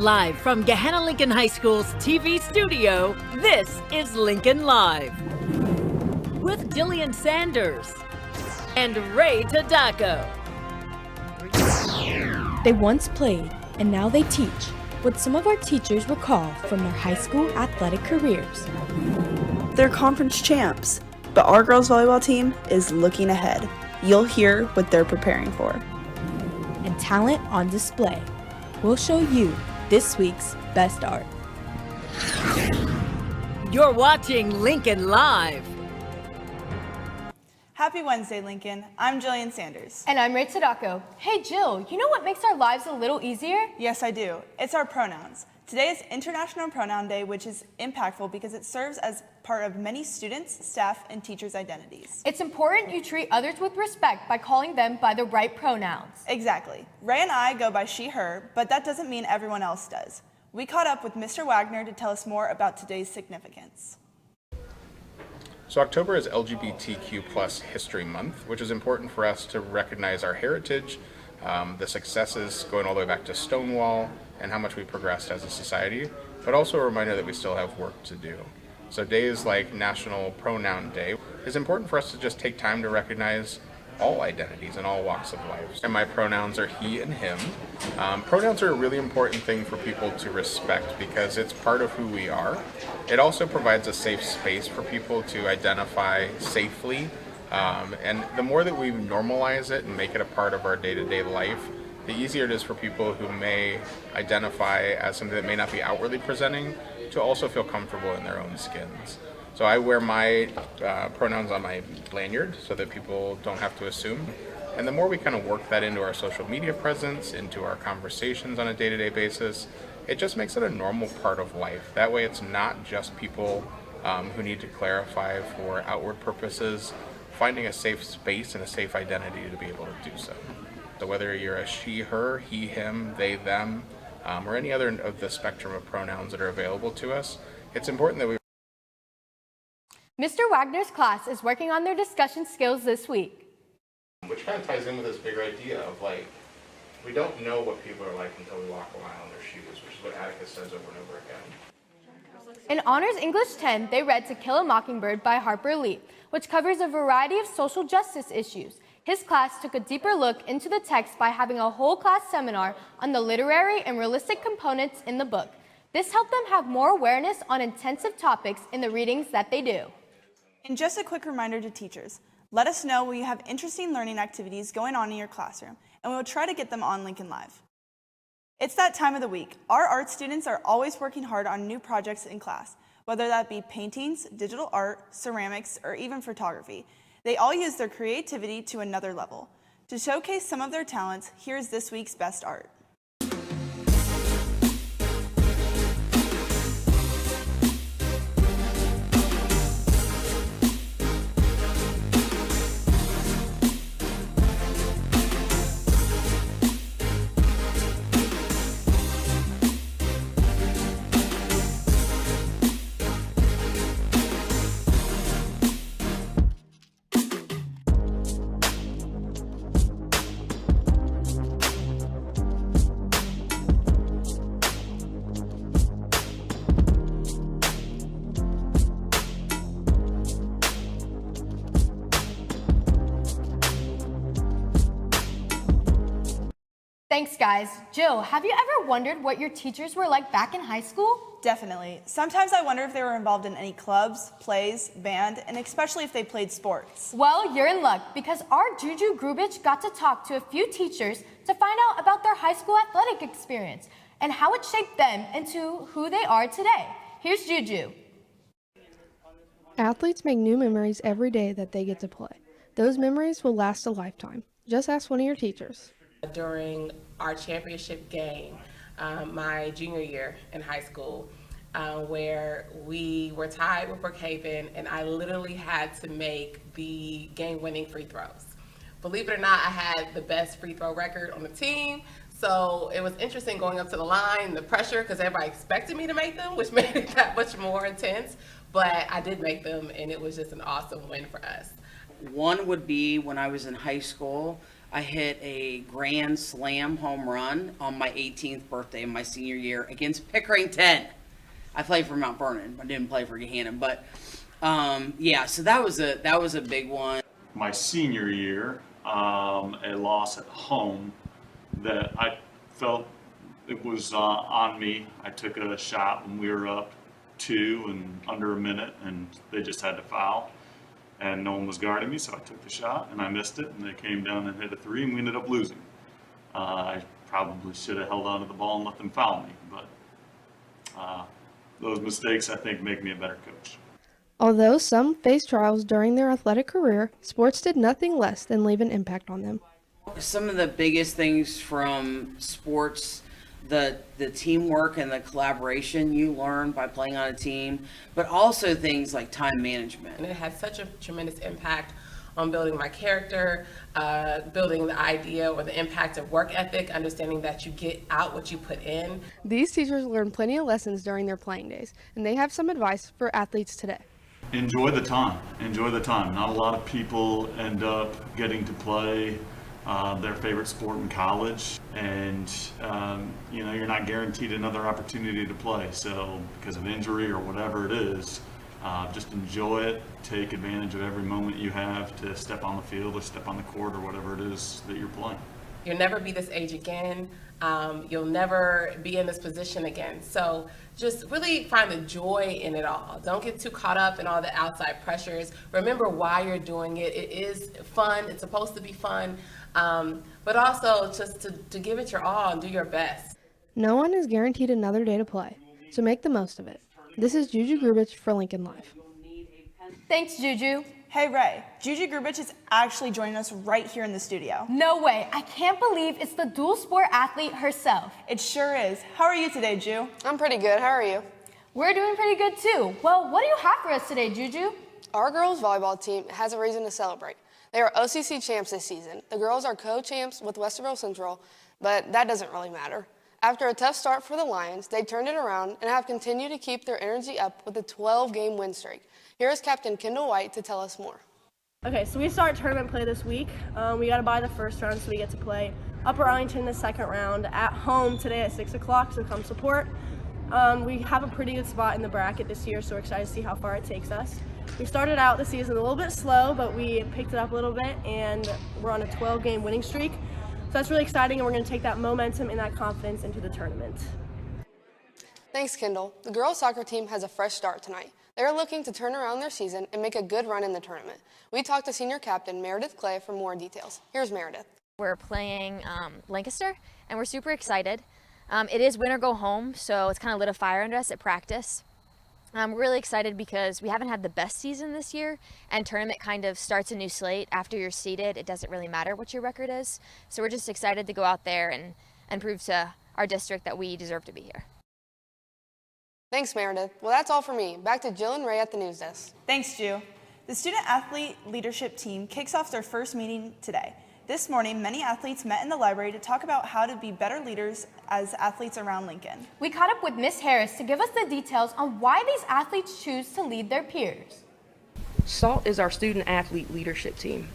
Live from Gahanna Lincoln High School's TV studio, this is Lincoln Live. With Jillian Sanders and Ray Tadako. They once played, and now they teach what some of our teachers recall from their high school athletic careers. They're conference champs, but our girls volleyball team is looking ahead. You'll hear what they're preparing for. And talent on display. We'll show you this week's best art. You're watching Lincoln Live. Happy Wednesday, Lincoln. I'm Jillian Sanders. And I'm Ray Tadako. Hey, Jill, you know what makes our lives a little easier? Yes, I do. It's our pronouns. Today is International Pronoun Day, which is impactful because it serves as part of many students, staff, and teachers' identities. It's important you treat others with respect by calling them by the right pronouns. Exactly. Ray and I go by she, her, but that doesn't mean everyone else does. We caught up with Mr. Wagner to tell us more about today's significance. So October is LGBTQ plus History Month, which is important for us to recognize our heritage, the successes going all the way back to Stonewall, and how much we progressed as a society, but also a reminder that we still have work to do. So days like National Pronoun Day is important for us to just take time to recognize all identities and all walks of life. And my pronouns are he and him. Pronouns are a really important thing for people to respect because it's part of who we are. It also provides a safe space for people to identify safely. And the more that we normalize it and make it a part of our day-to-day life, the easier it is for people who may identify as something that may not be outwardly presenting to also feel comfortable in their own skins. So I wear my pronouns on my lanyard so that people don't have to assume. And the more we kind of work that into our social media presence, into our conversations on a day-to-day basis, it just makes it a normal part of life. That way it's not just people who need to clarify for outward purposes, finding a safe space and a safe identity to be able to do so. So whether you're a she, her, he, him, they, them, or any other of the spectrum of pronouns that are available to us, it's important that we... Mr. Wagner's class is working on their discussion skills this week. Which kind of ties in with this bigger idea of like, we don't know what people are like until we walk a mile in their shoes, which is what Atticus says over and over again. In Honors English 10, they read To Kill a Mockingbird by Harper Lee, which covers a variety of social justice issues. His class took a deeper look into the text by having a whole class seminar on the literary and realistic components in the book. This helped them have more awareness on intensive topics in the readings that they do. And just a quick reminder to teachers, let us know when you have interesting learning activities going on in your classroom, and we will try to get them on Lincoln Live. It's that time of the week. Our art students are always working hard on new projects in class, whether that be paintings, digital art, ceramics, or even photography. They all use their creativity to another level. To showcase some of their talents, here's this week's best art. Thanks, guys. Jill, have you ever wondered what your teachers were like back in high school? Definitely. Sometimes I wonder if they were involved in any clubs, plays, band, and especially if they played sports. Well, you're in luck because our Juju Grubich got to talk to a few teachers to find out about their high school athletic experience and how it shaped them into who they are today. Here's Juju. Athletes make new memories every day that they get to play. Those memories will last a lifetime. Just ask one of your teachers. During our championship game, my junior year in high school, where we were tied with Brookhaven, and I literally had to make the game-winning free throws. Believe it or not, I had the best free throw record on the team, so it was interesting going up to the line, the pressure, because everybody expected me to make them, which made it that much more intense, but I did make them, and it was just an awesome win for us. One would be when I was in high school. I hit a grand slam home run on my 18th birthday in my senior year against Pickerington. I played for Mount Vernon. I didn't play for Gahanna, but yeah, so that was a big one. My senior year, a loss at home that I felt it was on me. I took a shot when we were up 2 and under a minute, and they just had to foul, and no one was guarding me, so I took the shot and I missed it, and they came down and hit a 3, and we ended up losing. I probably should have held on to the ball and let them foul me, but those mistakes, I think, make me a better coach. Although some faced trials during their athletic career, sports did nothing less than leave an impact on them. Some of the biggest things from sports, the teamwork and the collaboration you learn by playing on a team, but also things like time management. And it had such a tremendous impact on building my character, building the idea or the impact of work ethic, understanding that you get out what you put in. These teachers learned plenty of lessons during their playing days, and they have some advice for athletes today. Enjoy the time. Enjoy the time. Not a lot of people end up getting to play their favorite sport in college, and you're not guaranteed another opportunity to play. So because of injury or whatever it is, just enjoy it. Take advantage of every moment you have to step on the field or step on the court or whatever it is that you're playing. You'll never be this age again. You'll never be in this position again. So just really find the joy in it all. Don't get too caught up in all the outside pressures. Remember why you're doing it. It is fun. It's supposed to be fun. But also just to give it your all and do your best. No one is guaranteed another day to play, so make the most of it. This is Juju Grubich for Lincoln Live. Thanks, Juju. Hey Ray, Juju Grubich is actually joining us right here in the studio. No way. I can't believe it's the dual sport athlete herself. It sure is. How are you today, Ju? I'm pretty good. How are you? We're doing pretty good too. Well, what do you have for us today, Juju? Our girls volleyball team has a reason to celebrate. They are OCC champs this season. The girls are co-champs with Westerville Central, but that doesn't really matter. After a tough start for the Lions, they turned it around and have continued to keep their energy up with a 12-game win streak. Here is Captain Kendall White to tell us more. Okay, so we start tournament play this week. We got to buy the first round, so we get to play Upper Arlington the second round at home today at 6 o'clock, so come support. We have a pretty good spot in the bracket this year, so we're excited to see how far it takes us. We started out the season a little bit slow, but we picked it up a little bit, and we're on a 12-game winning streak. So that's really exciting, and we're going to take that momentum and that confidence into the tournament. Thanks, Kendall. The girls soccer team has a fresh start tonight. They are looking to turn around their season and make a good run in the tournament. We talked to senior captain Meredith Clay for more details. Here's Meredith. We're playing Lancaster, and we're super excited. It is win or go home, so it's kind of lit a fire under us at practice. We're really excited because we haven't had the best season this year, and tournament kind of starts a new slate. After you're seeded, it doesn't really matter what your record is. So we're just excited to go out there and prove to our district that we deserve to be here. Thanks, Meredith. Well, that's all for me. Back to Jill and Ray at the news desk. Thanks, Ju. The Student Athlete Leadership Team kicks off their first meeting today. This morning, many athletes met in the library to talk about how to be better leaders as athletes around Lincoln. We caught up with Miss Harris to give us the details on why these athletes choose to lead their peers. SALT is our Student Athlete Leadership Team.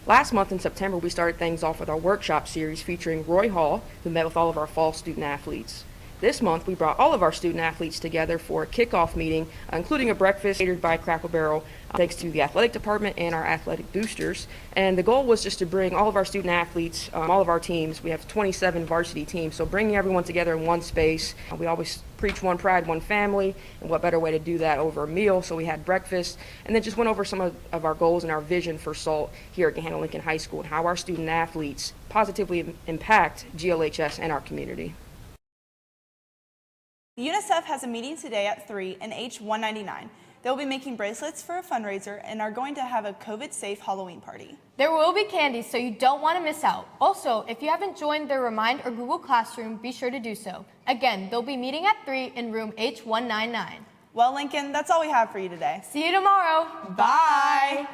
Last month in September, we started things off with our workshop series featuring Roy Hall, who met with all of our fall student athletes. This month, we brought all of our student athletes together for a kickoff meeting, including a breakfast catered by Crackle Barrel, thanks to the athletic department and our athletic boosters. And the goal was just to bring all of our student athletes, all of our teams. We have 27 varsity teams, so bringing everyone together in one space. We always preach one pride, one family, and what better way to do that over a meal? So we had breakfast, and then just went over some of our goals and our vision for SALT here at Gahanna Lincoln High School and how our student athletes positively impact GLHS and our community. UNICEF has a meeting today at 3 in H199. They'll be making bracelets for a fundraiser and are going to have a COVID-safe Halloween party. There will be candy, so you don't want to miss out. Also, if you haven't joined their Remind or Google Classroom, be sure to do so. Again, they'll be meeting at 3 in room H199. Well, Lincoln, that's all we have for you today. See you tomorrow. Bye.